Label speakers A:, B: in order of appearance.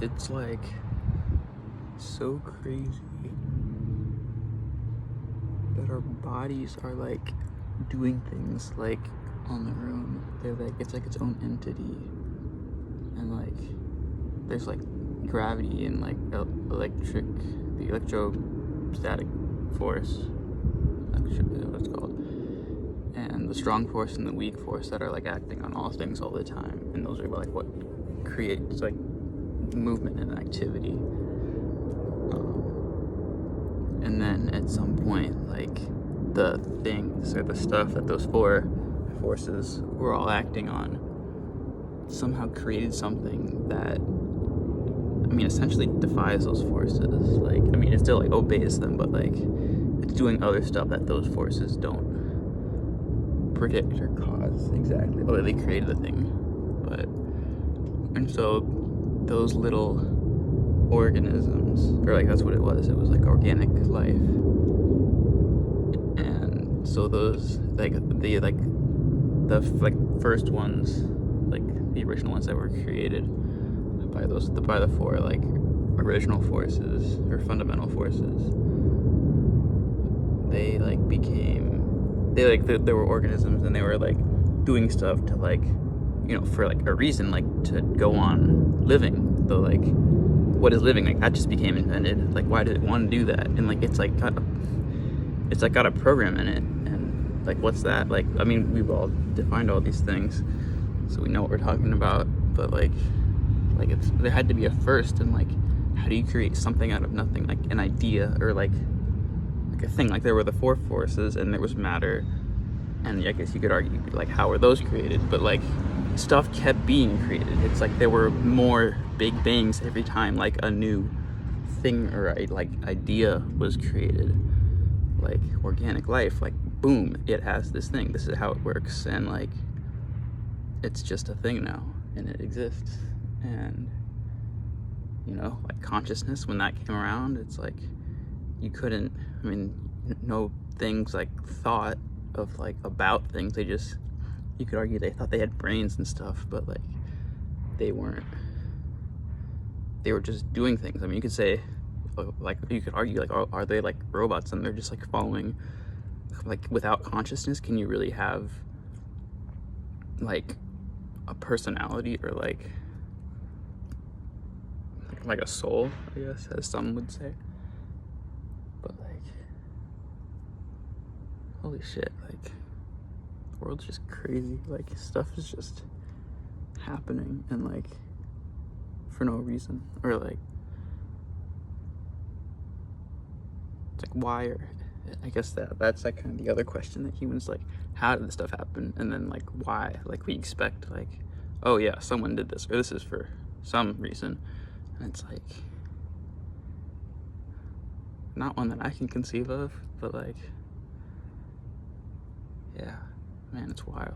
A: it's like so crazy that our bodies are like doing things like on their own. They're like, it's like its own entity, and like there's like gravity and like the electrostatic force, what it's called, and the strong force and the weak force that are like acting on all things all the time, and those are like what creates like movement and activity. And then at some point, like the things or the stuff that those four forces were all acting on somehow created something that, I mean, essentially defies those forces. Like, I mean, it still like obeys them, but like it's doing other stuff that those forces don't predict or cause exactly. Oh, they created the thing, but, and so those little organisms, or like that's what it was like organic life. And so those like the first ones, like the original ones that were created by the four like original forces or fundamental forces, they were organisms, and they were like doing stuff to like, you know, for like a reason, like to go on living. Though like, what is living? Like that just became invented. Like, why did it want to do that? And like it's got a program in it. And like, what's that? Like, I mean, we've all defined all these things, so we know what we're talking about. But like there had to be a first. And like, how do you create something out of nothing? Like an idea, or like a thing. Like there were the four forces, and there was matter. And I guess you could argue, like, how were those created? But like, stuff kept being created. It's like there were more big bangs every time like a new thing or like idea was created. Like organic life, like boom, it has this thing. This is how it works, and like it's just a thing now, and it exists. And you know, like consciousness, when that came around, it's like you couldn't. I mean, no things like thought of like about things. They just, you could argue they thought they had brains and stuff, but like they weren't. They were just doing things. I mean, you could say, like, you could argue like, are they like robots and they're just like following, like without consciousness? Can you really have like a personality, or like a soul, I guess, as some would say? But like, holy shit, like the world's just crazy. Like stuff is just happening, and like for no reason, or like it's like why, or I guess that's like kind of the other question that humans, like, how did this stuff happen? And then like why? Like we expect like, oh yeah, someone did this, or this is for some reason, and it's like not one that I can conceive of. But like, yeah, man, it's wild.